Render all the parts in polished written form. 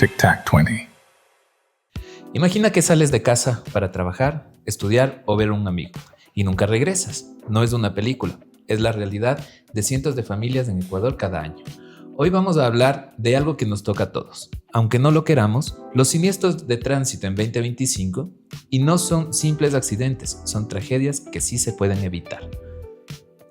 Tic-tac 20. Imagina que sales de casa para trabajar, estudiar o ver a un amigo y nunca regresas. No es una película, es la realidad de cientos de familias en Ecuador cada año. Hoy vamos a hablar de algo que nos toca a todos. Aunque no lo queramos, los siniestros de tránsito en 2025 y no son simples accidentes, son tragedias que sí se pueden evitar.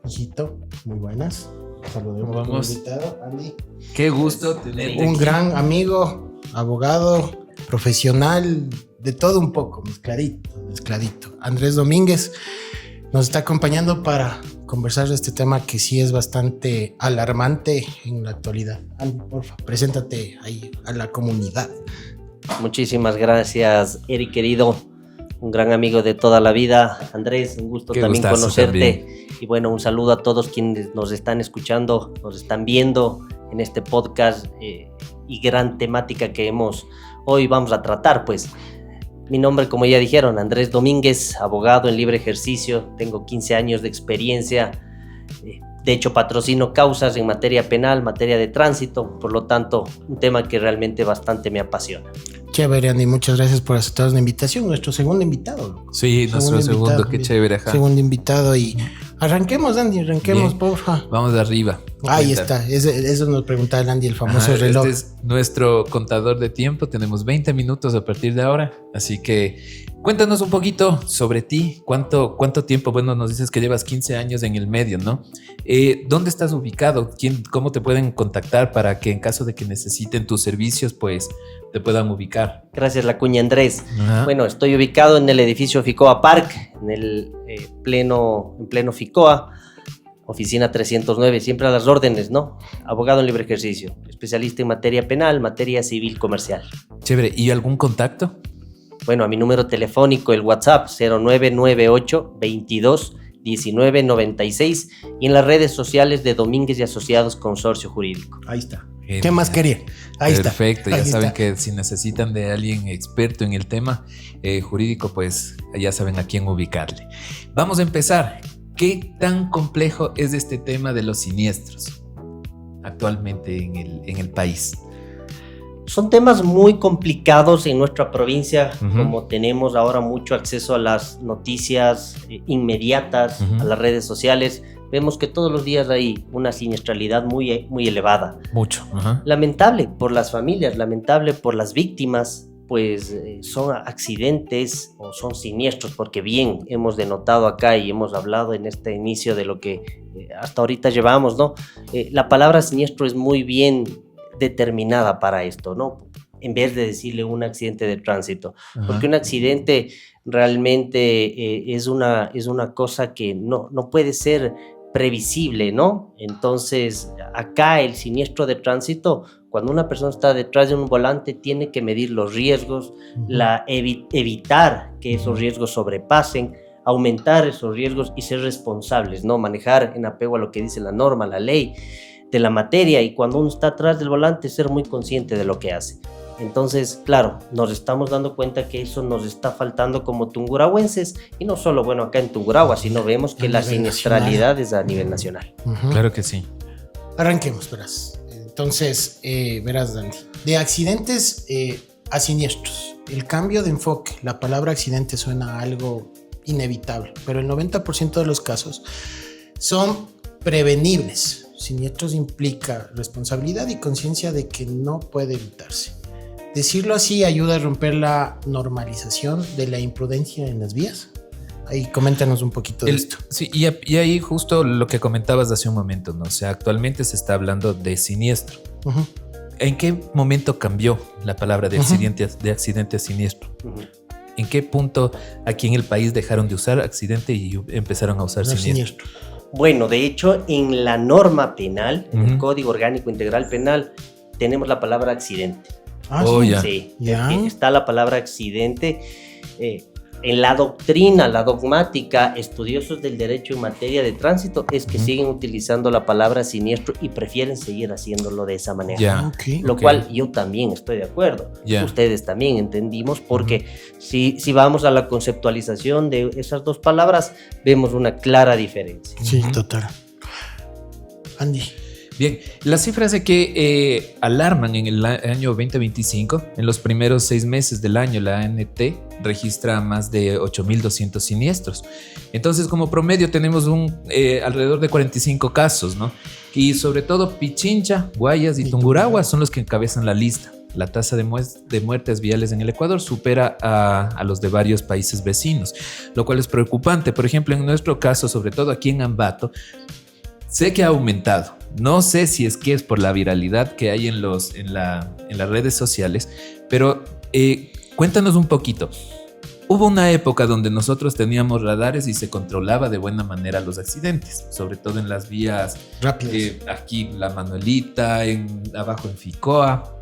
Hijito, muy buenas. Saludemos a tu invitado, Andy. Qué gusto tenerte Un aquí. gran amigo, abogado, profesional, de todo un poco, mezcladito. Andrés Domínguez nos está acompañando para conversar de este tema que sí es bastante alarmante en la actualidad. Andy, porfa, preséntate ahí a la comunidad. Muchísimas gracias, Eric querido, un gran amigo de toda la vida. Andrés, un gusto Qué también gustazo conocerte. también. Y bueno, un saludo a todos quienes nos están escuchando, nos están viendo en este podcast y gran temática que hoy vamos a tratar. Pues mi nombre, como ya dijeron, Andrés Domínguez, abogado en libre ejercicio, tengo 15 años de experiencia. De hecho, patrocino causas en materia penal, materia de tránsito, por lo tanto, un tema que realmente bastante me apasiona. Chévere, Andy, muchas gracias por aceptar la invitación. Nuestro segundo invitado, loco. Sí, nuestro segundo, qué chévere. Ajá. Segundo invitado y arranquemos, Andy, Bien. porfa. Vamos de arriba. Ahí está, eso nos preguntaba el Andy, el famoso reloj. Este es nuestro contador de tiempo, tenemos 20 minutos a partir de ahora, así que cuéntanos un poquito sobre ti, cuánto tiempo, bueno, nos dices que llevas 15 años en el medio, ¿no? ¿Dónde estás ubicado? ¿Cómo te pueden contactar para que en caso de que necesiten tus servicios, pues te puedan ubicar? Gracias, la cuña Andrés. Ajá. Bueno, estoy ubicado en el edificio Ficoa Park, en el pleno Ficoa, oficina 309, siempre a las órdenes, ¿no? Abogado en libre ejercicio, especialista en materia penal, materia civil comercial. Chévere, ¿y algún contacto? Bueno, a mi número telefónico, el WhatsApp 0998 22 19 96 y en las redes sociales de Domínguez y Asociados Consorcio Jurídico. Ahí está. Genial. ¿Qué más quería? Ahí está. Perfecto, ya Ahí saben está. que si necesitan de alguien experto en el tema jurídico, pues ya saben a quién ubicarle. Vamos a empezar. ¿Qué tan complejo es este tema de los siniestros actualmente en el país? Son temas muy complicados en nuestra provincia, Uh-huh. como tenemos ahora mucho acceso a las noticias inmediatas, Uh-huh. a las redes sociales. Vemos que todos los días hay una siniestralidad muy, muy elevada. Mucho. Ajá. Lamentable por las familias, lamentable por las víctimas, pues son accidentes o son siniestros, porque bien hemos denotado acá y hemos hablado en este inicio de lo que hasta ahorita llevamos, ¿no? La palabra siniestro es muy bien determinada para esto, ¿no? En vez de decirle un accidente de tránsito, Ajá. porque un accidente realmente es una cosa que no puede ser previsible, ¿no? Entonces, acá el siniestro de tránsito, cuando una persona está detrás de un volante, tiene que medir los riesgos, evitar que esos riesgos sobrepasen, aumentar esos riesgos y ser responsables, ¿no? Manejar en apego a lo que dice la norma, la ley de la materia, y cuando uno está atrás del volante, ser muy consciente de lo que hace. Entonces, claro, nos estamos dando cuenta que eso nos está faltando como tungurahuenses, y no solo, bueno, acá en Tungurahua, sino vemos que A la nivel siniestralidad es a nivel nacional. Ujú. Claro que sí. Arranquemos, verás. Entonces, verás, Dani. De accidentes a siniestros. El cambio de enfoque. La palabra accidente suena a algo inevitable, pero el 90% de los casos son prevenibles. Siniestros implica responsabilidad y conciencia de que no puede evitarse. Decirlo así ayuda a romper la normalización de la imprudencia en las vías. Ahí coméntanos un poquito de esto. Sí, y ahí justo lo que comentabas hace un momento, ¿no? O sea, actualmente se está hablando de siniestro. Uh-huh. ¿En qué momento cambió la palabra de accidente a siniestro? Ujú. ¿En qué punto aquí en el país dejaron de usar accidente y empezaron a usar siniestro? Bueno, de hecho, en la norma penal, en el Ujú. Código Orgánico Integral Penal, tenemos la palabra accidente. Ah, Oh, sí. ya. Sí, Ya. está la palabra accidente. En la doctrina, la dogmática, estudiosos del derecho en materia de tránsito es que Ujú. siguen utilizando la palabra siniestro y prefieren seguir haciéndolo de esa manera. Ya. Ok. Lo Ok. cual yo también estoy de acuerdo. Ya. Ustedes también entendimos, porque si vamos a la conceptualización de esas dos palabras, vemos una clara diferencia. Sí, Ujú. total. Andy. Bien, las cifras de que alarman en el año 2025, en los primeros 6 meses del año, la ANT registra más de 8.200 siniestros. Entonces, como promedio, tenemos alrededor de 45 casos, ¿no? Y sobre todo Pichincha, Guayas y Tungurahua son los que encabezan la lista. La tasa de muertes viales en el Ecuador supera a los de varios países vecinos, lo cual es preocupante. Por ejemplo, en nuestro caso, sobre todo aquí en Ambato, sé que ha aumentado. No sé si es que es por la viralidad que hay en las redes sociales, pero cuéntanos un poquito. Hubo una época donde nosotros teníamos radares y se controlaba de buena manera los accidentes, sobre todo en las vías rápidas. Aquí La Manuelita, abajo en Ficoa.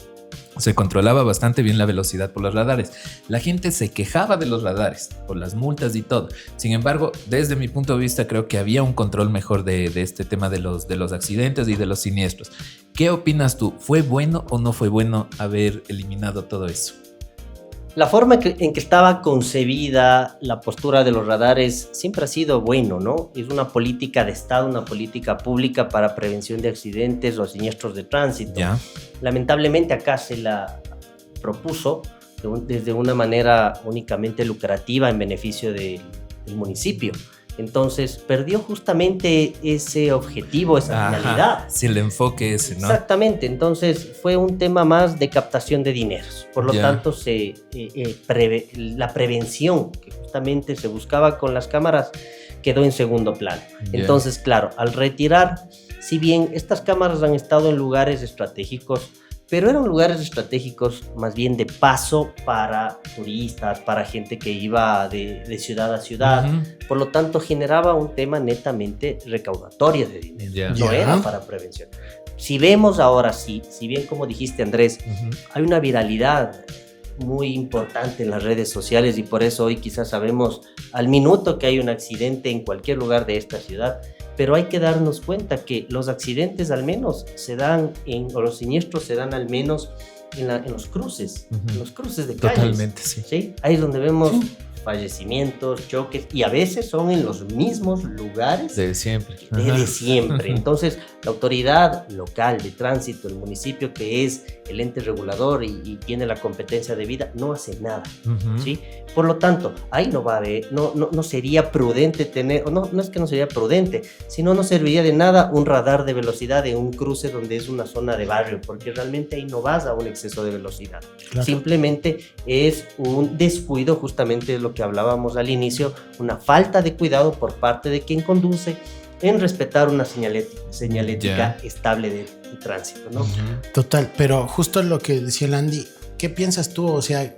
Se controlaba bastante bien la velocidad por los radares. La gente se quejaba de los radares, por las multas y todo. Sin embargo, desde mi punto de vista, creo que había un control mejor de este tema de los accidentes y de los siniestros. ¿Qué opinas tú? ¿Fue bueno o no fue bueno haber eliminado todo eso? La forma en que estaba concebida la postura de los radares siempre ha sido bueno, ¿no? Es una política de Estado, una política pública para prevención de accidentes o siniestros de tránsito. Ya. Lamentablemente acá se la propuso desde una manera únicamente lucrativa en beneficio del municipio. Entonces perdió justamente ese objetivo, esa finalidad. Sí, el enfoque ese, ¿no? Exactamente, entonces fue un tema más de captación de dineros. Por lo tanto, la prevención que justamente se buscaba con las cámaras quedó en segundo plano. Entonces, claro, al retirar, si bien estas cámaras han estado en lugares estratégicos, pero eran lugares estratégicos más bien de paso para turistas, para gente que iba de ciudad a ciudad. Por lo tanto, generaba un tema netamente recaudatorio de dinero. No era para prevención. Si vemos ahora, si bien como dijiste, Andrés, hay una viralidad muy importante en las redes sociales y por eso hoy quizás sabemos al minuto que hay un accidente en cualquier lugar de esta ciudad. Pero hay que darnos cuenta que los accidentes al menos o los siniestros se dan al menos en los cruces, en los cruces de calles. Totalmente, sí. ¿Sí? Ahí es donde vemos fallecimientos, choques, y a veces son en los mismos lugares de siempre. De siempre. Entonces, la autoridad local de tránsito, el municipio que es el ente regulador y tiene la competencia debida, no hace nada. ¿Sí? Por lo tanto, ahí no sería prudente tener, o no es que no sería prudente, sino no serviría de nada un radar de velocidad en un cruce donde es una zona de barrio, porque realmente ahí no vas a un exceso de velocidad. Claro. Simplemente es un descuido, justamente de lo que hablábamos al inicio, una falta de cuidado por parte de quien conduce en respetar una señalética estable de tránsito, ¿no? Total, pero justo lo que decía el Andy, ¿qué piensas tú? O sea,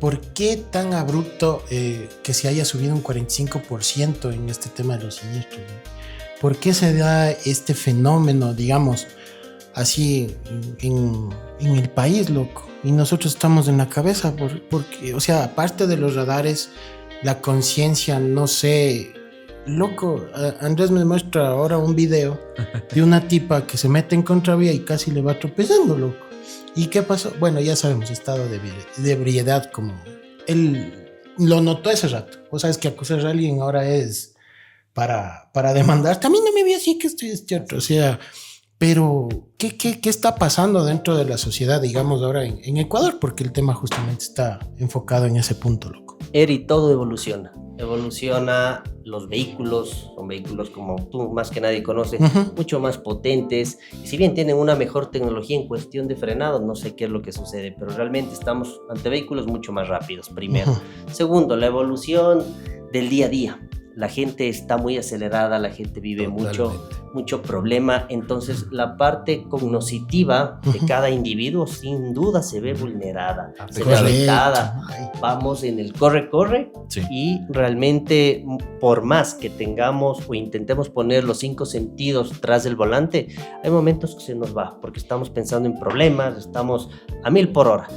¿por qué tan abrupto que se haya subido un 45% en este tema de los siniestros, ¿no? ¿Por qué se da este fenómeno, digamos, así en el país, loco? Y nosotros estamos en la cabeza, porque, o sea, aparte de los radares, la conciencia, no sé, loco. Andrés me muestra ahora un video de una tipa que se mete en contravía y casi le va tropezando, loco. ¿Y qué pasó? Bueno, ya sabemos, estado de ebriedad, como él lo notó ese rato. O sea, es que acusar a alguien ahora es para demandarte. A mí no me vi así, que estoy otro. O sea, pero ¿qué está pasando dentro de la sociedad, digamos, ahora en Ecuador? Porque el tema justamente está enfocado en ese punto, loco. Eri, todo evoluciona. Los vehículos, son vehículos como tú más que nadie conoces, mucho más potentes, y si bien tienen una mejor tecnología en cuestión de frenado, no sé qué es lo que sucede, pero realmente estamos ante vehículos mucho más rápidos, primero. Segundo, la evolución del día a día. La gente está muy acelerada, la gente vive mucho problema, entonces la parte cognitiva de cada individuo sin duda se ve vulnerada, se ve afectada. Vamos en el corre y realmente por más que tengamos o intentemos poner los 5 sentidos tras del volante, hay momentos que se nos va porque estamos pensando en problemas, estamos a 1000 por hora.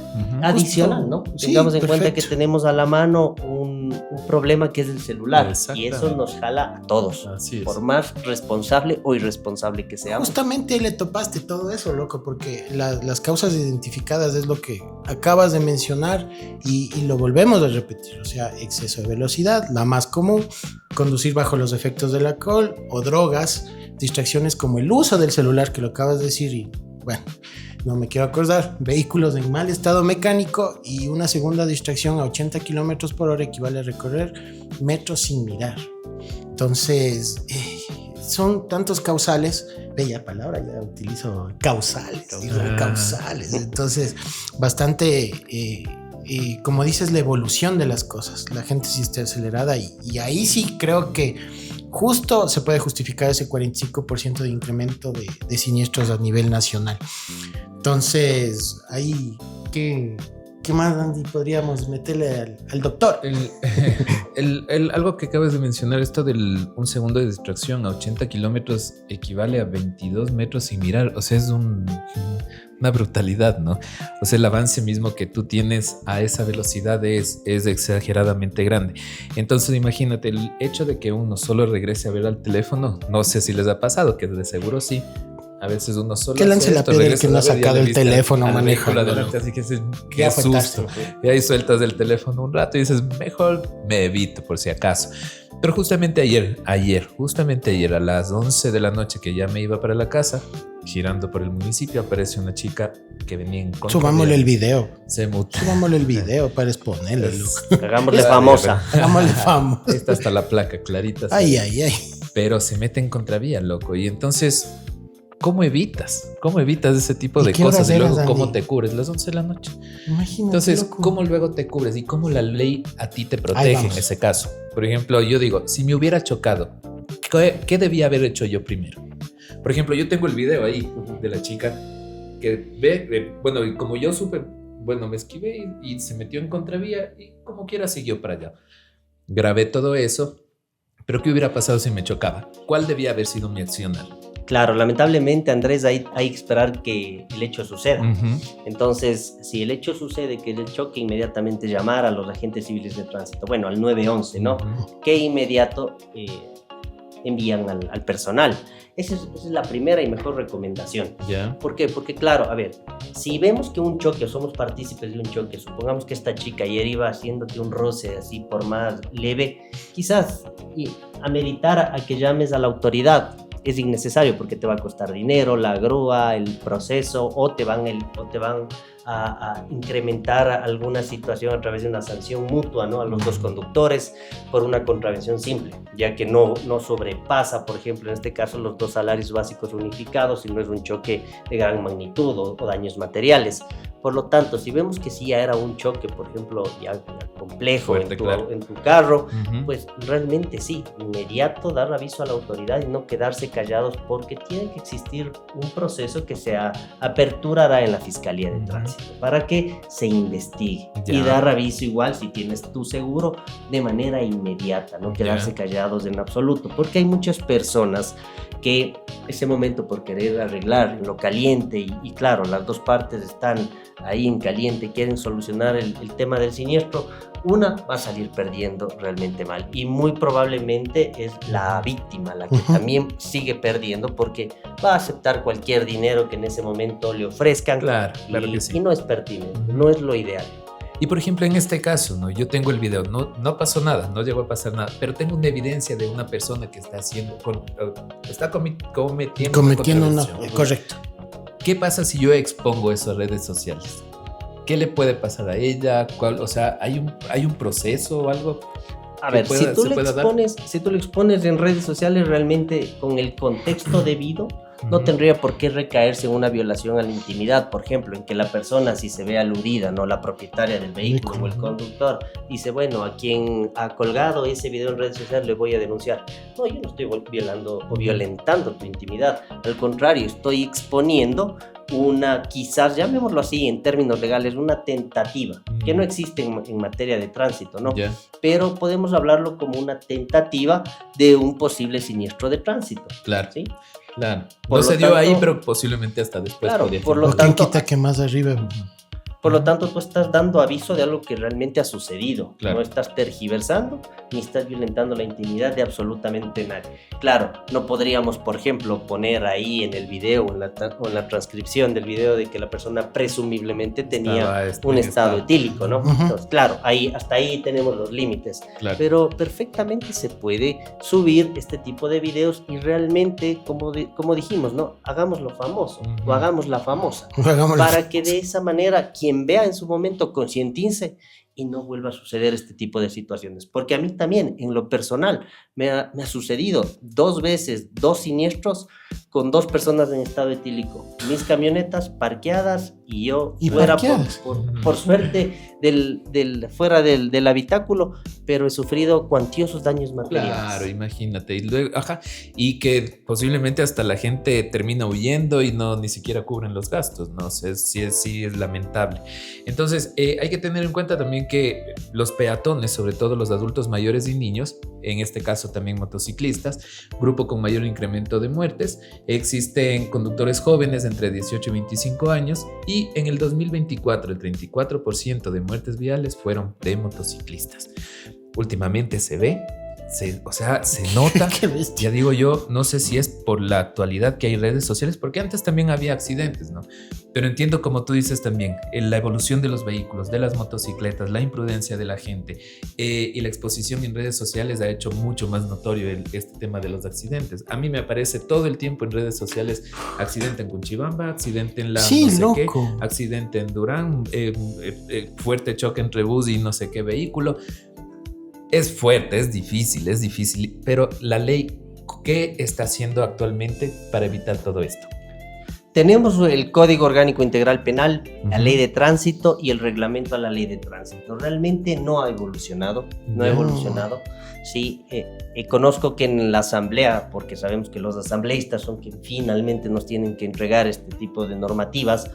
Adicional, ¿no? Tengamos en cuenta que tenemos a la mano un problema que es el celular y eso nos jala a todos, por más responsable o irresponsable que seamos. Justamente ahí le topaste todo eso, loco, porque las causas identificadas es lo que acabas de mencionar y lo volvemos a repetir, o sea, exceso de velocidad, la más común, conducir bajo los efectos del alcohol o drogas, distracciones como el uso del celular, que lo acabas de decir, y bueno, no me quiero acordar, vehículos en mal estado mecánico, y una segunda distracción a 80 kilómetros por hora equivale a recorrer metros sin mirar. Entonces, son tantos causales, bella palabra, ya utilizo causales. Entonces, bastante, como dices, la evolución de las cosas. La gente sí está acelerada y ahí sí creo que justo se puede justificar ese 45% de incremento de siniestros a nivel nacional. Entonces, ahí, ¿qué más, Andy, podríamos meterle al doctor? Algo que acabas de mencionar, esto del un segundo de distracción a 80 kilómetros equivale a 22 metros sin mirar. O sea, es una brutalidad, ¿no? O sea, el avance mismo que tú tienes a esa velocidad es exageradamente grande. Entonces, imagínate, el hecho de que uno solo regrese a ver al teléfono, no sé si les ha pasado, que de seguro sí. A veces uno solo. Que lance la piedra el que no ha sacado el teléfono manejando. Así que qué susto. Y ahí sueltas el teléfono un rato y dices, mejor me evito por si acaso. Pero justamente ayer a las 11 de la noche, que ya me iba para la casa, girando por el municipio, aparece una chica que venía en contra. Subámosle el video. Subámosle el video para exponerlo. Hagámosle famosa. Hagámosle famosa. Está hasta la placa clarita. Ay. Pero se mete en contravía, loco. Y entonces, ¿cómo evitas ese tipo de cosas? Y luego, ¿cómo te cubres? Las 11 de la noche. Imagínate. Entonces, ¿cómo luego te cubres? ¿Y cómo la ley a ti te protege en ese caso? Por ejemplo, yo digo, si me hubiera chocado, ¿qué debía haber hecho yo primero? Por ejemplo, yo tengo el video ahí de la chica que ve, bueno, y como yo supe, bueno, me esquivé y se metió en contravía y como quiera siguió para allá. Grabé todo eso, pero ¿qué hubiera pasado si me chocaba? ¿Cuál debía haber sido mi accionar? Claro, lamentablemente, Andrés, hay que esperar que el hecho suceda. Uh-huh. Entonces, si el hecho sucede, que el choque, inmediatamente llamar a los agentes civiles de tránsito, bueno, al 911, ¿no? Uh-huh. Que inmediato envían al personal. Esa es la primera y mejor recomendación. Yeah. ¿Por qué? Porque, claro, a ver, si vemos que un choque, o somos partícipes de un choque, supongamos que esta chica ayer iba haciéndote un roce así por más leve, quizás ameritar a que llames a la autoridad es innecesario, porque te va a costar dinero, la grúa, el proceso, o te van a incrementar alguna situación a través de una sanción mutua, ¿no? A los dos conductores por una contravención simple, ya que no sobrepasa, por ejemplo, en este caso, los 2 salarios básicos unificados, si no es un choque de gran magnitud o daños materiales. Por lo tanto, si vemos que sí ya era un choque, por ejemplo, ya complejo fuerte, en tu carro, uh-huh, pues realmente sí, inmediato dar aviso a la autoridad y no quedarse callados, porque tiene que existir un proceso que se aperturará en la Fiscalía de Tránsito para que se investigue y dar aviso igual si tienes tu seguro de manera inmediata, no quedarse callados en absoluto, porque hay muchas personas que ese momento, por querer arreglar en lo caliente y claro, las dos partes están ahí en caliente, quieren solucionar el tema del siniestro, una va a salir perdiendo realmente mal, y muy probablemente es la víctima la que también sigue perdiendo, porque va a aceptar cualquier dinero que en ese momento le ofrezcan. Claro que sí. Y no es pertinente, no es lo ideal. Y por ejemplo, en este caso, ¿no? Yo tengo el video, no pasó nada, no llegó a pasar nada, pero tengo una evidencia de una persona que está cometiendo una correcto. ¿Qué pasa si yo expongo eso a redes sociales? ¿Qué le puede pasar a ella? O sea, ¿hay un proceso o algo? A ver, si tú lo expones en redes sociales realmente con el contexto debido, no tendría por qué recaerse en una violación a la intimidad, por ejemplo, en que la persona, si se ve aludida, no la propietaria del vehículo o el conductor, dice, bueno, a quien ha colgado ese video en redes sociales le voy a denunciar. No, yo no estoy violando o violentando tu intimidad, al contrario, estoy exponiendo una, quizás, llamémoslo así en términos legales, una tentativa, que no existe en materia de tránsito, ¿no? Yeah. Pero podemos hablarlo como una tentativa de un posible siniestro de tránsito. Claro. ¿Sí? Claro. No se dio ahí, pero posiblemente hasta después. Claro, podía por lo tanto, ¿quién quita que más arriba Por lo tanto, tú estás dando aviso de algo que realmente ha sucedido. Claro. No estás tergiversando ni estás violentando la intimidad de absolutamente nadie. Claro, no podríamos, por ejemplo, poner ahí en el video o en la transcripción del video de que la persona presumiblemente tenía un estado etílico, ¿no? Entonces, claro, hasta ahí tenemos los límites. Claro. Pero perfectamente se puede subir este tipo de videos y realmente, como dijimos, ¿no? Hagámoslo famoso o hagámosla famosa. Para que de esa manera quien vea en su momento concientice y no vuelva a suceder este tipo de situaciones. Porque a mí también, en lo personal, me ha sucedido 2 veces, 2 siniestros con 2 personas en estado etílico. Mis camionetas parqueadas y yo fuera por suerte fuera del habitáculo, pero he sufrido cuantiosos daños materiales. Claro, imagínate. Y luego, y que posiblemente hasta la gente termina huyendo y ni siquiera cubren los gastos, ¿no? O sea, sí es lamentable. Entonces, hay que tener en cuenta también que los peatones, sobre todo los adultos mayores y niños, en este caso también motociclistas, grupo con mayor incremento de muertes, existen conductores jóvenes entre 18 y 25 años y en el 2024 el 34% de muertes viales fueron de motociclistas. Últimamente se ve, se nota. Ya digo yo, no sé si es por la actualidad que hay redes sociales, porque antes también había accidentes, ¿no? Pero entiendo, como tú dices también, la evolución de los vehículos, de las motocicletas, la imprudencia de la gente y la exposición en redes sociales ha hecho mucho más notorio este tema de los accidentes. A mí me aparece todo el tiempo en redes sociales accidente en Cunchibamba, accidente en accidente en Durán, fuerte choque entre bus y no sé qué vehículo. Es fuerte, es difícil, pero la ley, ¿qué está haciendo actualmente para evitar todo esto? Tenemos el Código Orgánico Integral Penal, la Ley de Tránsito y el Reglamento a la Ley de Tránsito. Realmente no ha evolucionado, Sí, conozco que en la asamblea, porque sabemos que los asambleístas son quienes finalmente nos tienen que entregar este tipo de normativas,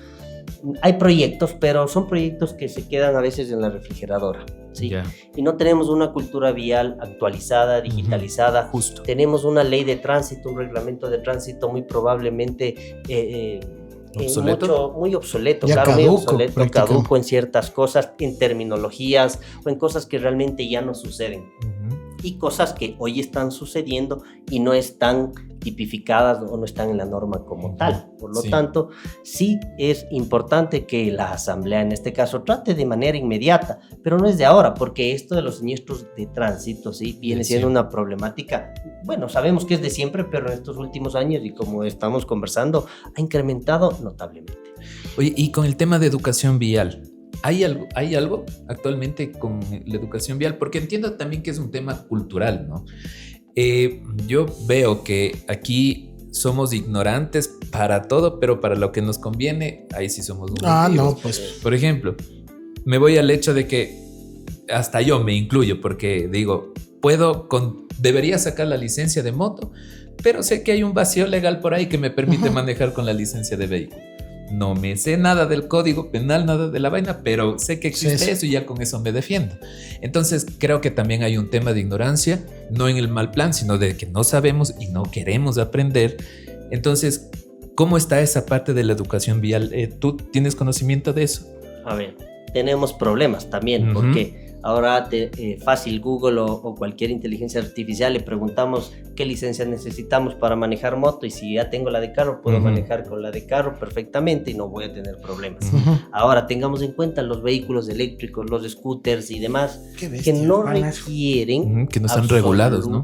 hay proyectos, pero son proyectos que se quedan a veces en la refrigeradora, ¿sí? Yeah. Y no tenemos una cultura vial actualizada, digitalizada. Justo. Tenemos una ley de tránsito, un reglamento de tránsito muy probablemente muy obsoleto, ya claro, caduco, muy obsoleto, caduco en ciertas cosas, en terminologías o en cosas que realmente ya no suceden. Y cosas que hoy están sucediendo y no están tipificadas o no están en la norma como tal. Por lo tanto, sí es importante que la asamblea en este caso trate de manera inmediata, pero no es de ahora, porque esto de los siniestros de tránsito viene siendo una problemática, bueno, sabemos que es de siempre, pero en estos últimos años, y como estamos conversando, ha incrementado notablemente. Oye, y con el tema de educación vial, ¿hay algo actualmente con la educación vial? Porque entiendo también que es un tema cultural, ¿no? Yo veo que aquí somos ignorantes para todo, pero para lo que nos conviene, ahí sí somos muy no, pues. Por ejemplo, me voy al hecho de que hasta yo me incluyo, porque digo, debería sacar la licencia de moto, pero sé que hay un vacío legal por ahí que me permite manejar con la licencia de vehículo. No me sé nada del código penal, nada de la vaina, pero sé que existe eso y ya con eso me defiendo. Entonces creo que también hay un tema de ignorancia, no en el mal plan, sino de que no sabemos y no queremos aprender. Entonces, ¿cómo está esa parte de la educación vial? ¿Tú tienes conocimiento de eso? A ver, tenemos problemas también, porque ahora fácil Google o cualquier inteligencia artificial le preguntamos qué licencia necesitamos para manejar moto, y si ya tengo la de carro puedo manejar con la de carro perfectamente y no voy a tener problemas. Ahora tengamos en cuenta los vehículos eléctricos, los scooters y demás que no requieren que no están regulados, ¿no?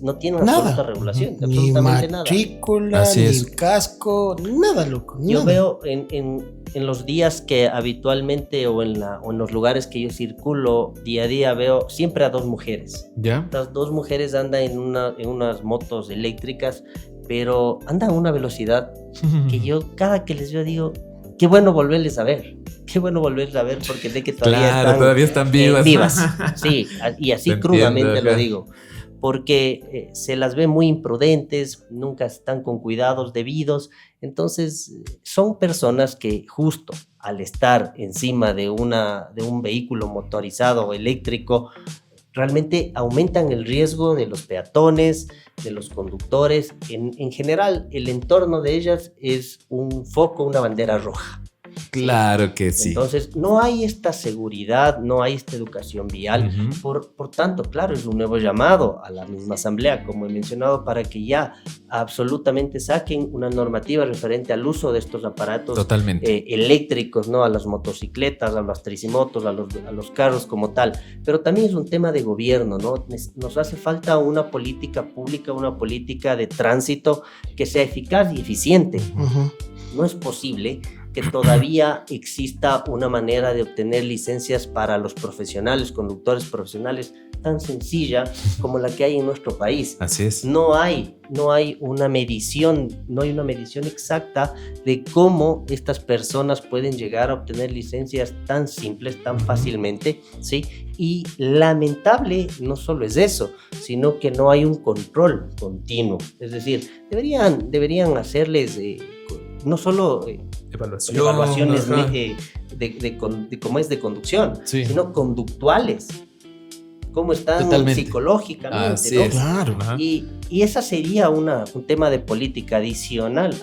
No tienen una absoluta regulación, ni matrícula, ni casco, nada, loco. Yo veo en los días que habitualmente o en los lugares que yo circulo día a día, veo siempre a 2 mujeres. ¿Ya? Las 2 mujeres andan en unas motos eléctricas, pero andan a una velocidad que yo cada que les veo digo, qué bueno volverles a ver, porque sé que todavía están vivas. Sí, y así crudamente lo digo, porque se las ve muy imprudentes, nunca están con cuidados debidos. Entonces son personas que justo al estar encima de un vehículo motorizado o eléctrico realmente aumentan el riesgo de los peatones, de los conductores. En general, el entorno de ellas es un foco, una bandera roja. Claro que sí. Entonces, no hay esta seguridad, no hay esta educación vial. Por tanto, claro, es un nuevo llamado a la misma asamblea, como he mencionado, para que ya absolutamente saquen una normativa referente al uso de estos aparatos eléctricos, ¿no? A las motocicletas, a las tricimotos, a los carros como tal. Pero también es un tema de gobierno, ¿no? Nos hace falta una política pública, una política de tránsito que sea eficaz y eficiente. No es posible que todavía exista una manera de obtener licencias para los profesionales, conductores profesionales, tan sencilla como la que hay en nuestro país. Así es. No hay una medición exacta de cómo estas personas pueden llegar a obtener licencias tan simples, tan fácilmente, ¿sí? Y lamentable no solo es eso, sino que no hay un control continuo. Es decir, deberían hacerles no solo evaluaciones de cómo es de conducción, sino conductuales, cómo están psicológicamente. Así ¿no? es. Claro. Y esa sería un tema de política adicional.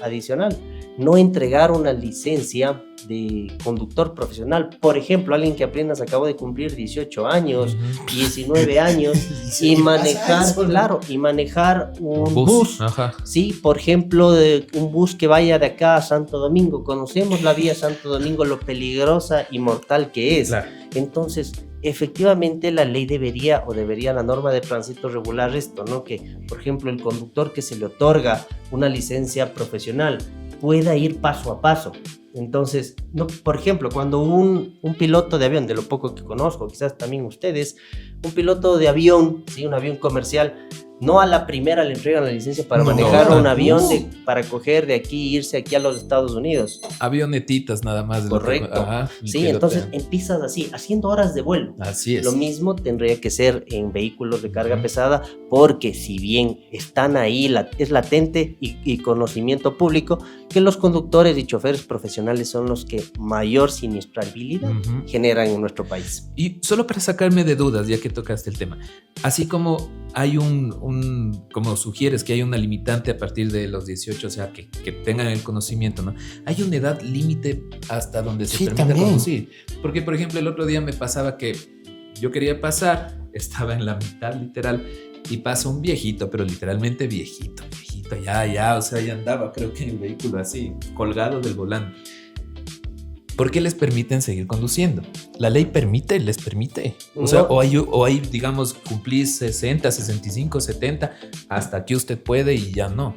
No entregar una licencia de conductor profesional. Por ejemplo, alguien que apenas acabó de cumplir 18 años, 19 años, y manejar un bus. Sí, por ejemplo, un bus que vaya de acá a Santo Domingo. Conocemos la vía Santo Domingo, lo peligrosa y mortal que es. Claro. Entonces, efectivamente la ley debería la norma de tránsito regular esto, ¿no? Que, por ejemplo, el conductor que se le otorga una licencia profesional pueda ir paso a paso. Entonces, no, por ejemplo, cuando un piloto de avión, de lo poco que conozco, quizás también ustedes, un piloto de avión, ¿sí? Un avión comercial, no a la primera le entregan la licencia para manejar un avión para coger de aquí, irse aquí a los Estados Unidos. Avionetitas nada más. Correcto. Sí, entonces empiezas así, haciendo horas de vuelo. Así es. Lo mismo tendría que ser en vehículos de carga pesada, porque si bien están ahí, es latente y conocimiento público que los conductores y choferes profesionales son los que mayor siniestrabilidad generan en nuestro país. Y solo para sacarme de dudas, ya que tocaste el tema, así como hay como sugieres que hay una limitante a partir de los 18, o sea, que tengan el conocimiento, ¿no? Hay una edad límite hasta donde se permite conducir. Porque, por ejemplo, el otro día me pasaba que yo quería pasar, estaba en la mitad literal, y pasa un viejito, pero literalmente viejito, ya, o sea, ya andaba, creo que en el vehículo así, colgado del volante. ¿Por qué les permiten seguir conduciendo? ¿La ley les permite? O sea, o hay, digamos, cumplir 60, 65, 70, hasta que usted puede y ya no.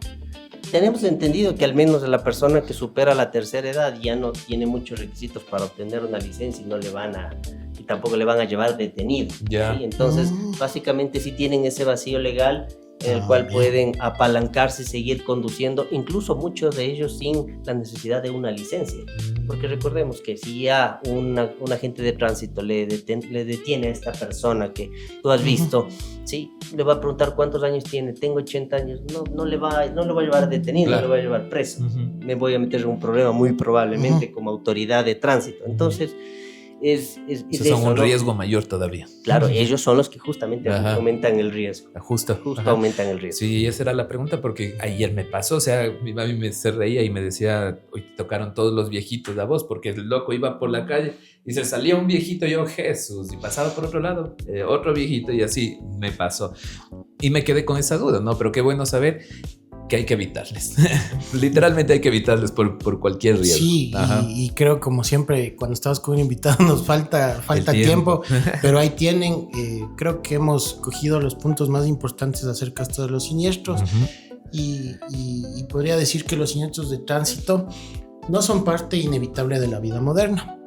Tenemos entendido que al menos la persona que supera la tercera edad ya no tiene muchos requisitos para obtener una licencia y tampoco le van a llevar detenido. ¿Sí? Entonces, básicamente sí tienen ese vacío legal en el cual pueden apalancarse y seguir conduciendo, incluso muchos de ellos sin la necesidad de una licencia. Porque recordemos que si ya un agente de tránsito le detiene a esta persona que tú has visto, ¿sí? Le va a preguntar cuántos años tiene. Tengo 80 años. No le va a llevar detenido, no le va a llevar preso. Me voy a meter en un problema muy probablemente como autoridad de tránsito. Entonces, son un riesgo mayor todavía. Claro, ellos son los que justamente aumentan el riesgo. Justo aumentan el riesgo. Sí, esa era la pregunta, porque ayer me pasó, o sea, mi mami se reía y me decía, hoy te tocaron todos los viejitos a vos, porque el loco iba por la calle y se salía un viejito, yo, Jesús, y pasaba por otro lado, otro viejito, y así me pasó. Y me quedé con esa duda, ¿no? Pero qué bueno saber que hay que evitarles. Literalmente hay que evitarles por cualquier riesgo. Sí, y creo, como siempre, cuando estamos con un invitado nos falta tiempo, pero ahí tienen, creo que hemos cogido los puntos más importantes acerca de los siniestros, y podría decir que los siniestros de tránsito no son parte inevitable de la vida moderna.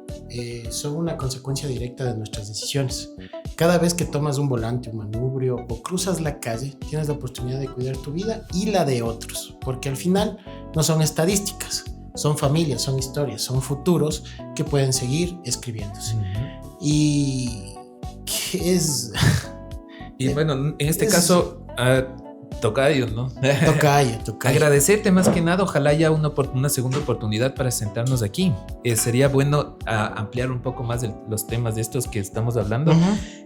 Son una consecuencia directa de nuestras decisiones. Cada vez que tomas un volante, un manubrio o cruzas la calle, tienes la oportunidad de cuidar tu vida y la de otros, porque al final no son estadísticas, son familias, son historias, son futuros que pueden seguir escribiéndose. Y ¿qué es? Y bueno, en este caso, Tocayo, ¿no? Tocayo. Agradecerte más que nada, ojalá haya una segunda oportunidad para sentarnos aquí. Sería bueno ampliar un poco más los temas de estos que estamos hablando.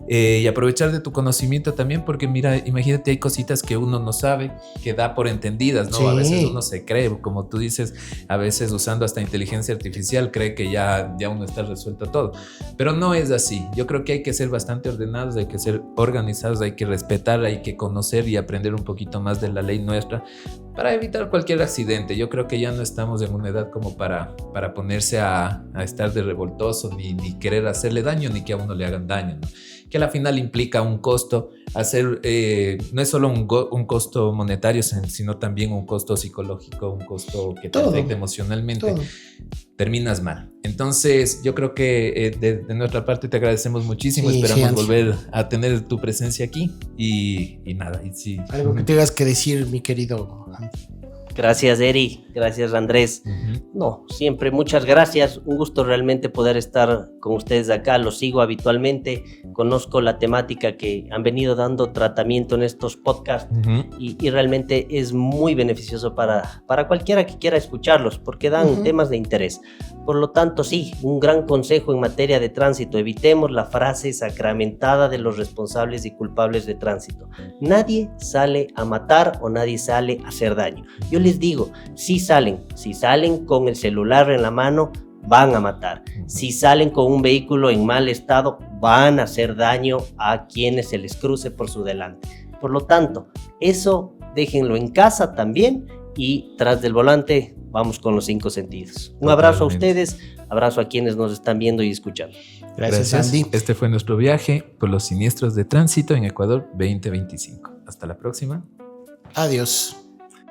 Y aprovechar de tu conocimiento también, porque mira, imagínate, hay cositas que uno no sabe, que da por entendidas, ¿no? Sí. A veces uno se cree, como tú dices, a veces usando hasta inteligencia artificial cree que ya uno está resuelto todo, pero no es así. Yo creo que hay que ser bastante ordenados, hay que ser organizados, hay que respetar, hay que conocer y aprender un poquito más de la ley nuestra para evitar cualquier accidente. Yo creo que ya no estamos en una edad como para ponerse a estar de revoltoso, ni querer hacerle daño, ni que a uno le hagan daño, ¿no? Que a la final implica un costo. No es solo un costo monetario, sino también un costo psicológico, un costo que te afecta emocionalmente. Todo. Terminas mal. Entonces, yo creo que de nuestra parte te agradecemos muchísimo. Esperamos volver a tener tu presencia aquí. Y nada. Y sí. Algo que tengas que decir, mi querido Andy. Gracias, Eri. Gracias, Andrés. No, siempre muchas gracias. Un gusto realmente poder estar con ustedes acá. Los sigo habitualmente. Conozco la temática que han venido dando tratamiento en estos podcasts y realmente es muy beneficioso para cualquiera que quiera escucharlos porque dan temas de interés. Por lo tanto, sí, un gran consejo en materia de tránsito. Evitemos la frase sacramentada de los responsables y culpables de tránsito. Nadie sale a matar o nadie sale a hacer daño. Yo les digo, si salen con el celular en la mano, van a matar. Si salen con un vehículo en mal estado, van a hacer daño a quienes se les cruce por su delante. Por lo tanto, eso déjenlo en casa también y tras del volante vamos con los 5 sentidos. Un abrazo a ustedes, abrazo a quienes nos están viendo y escuchando. Gracias, Andy. Este fue nuestro viaje por los siniestros de tránsito en Ecuador 2025. Hasta la próxima. Adiós.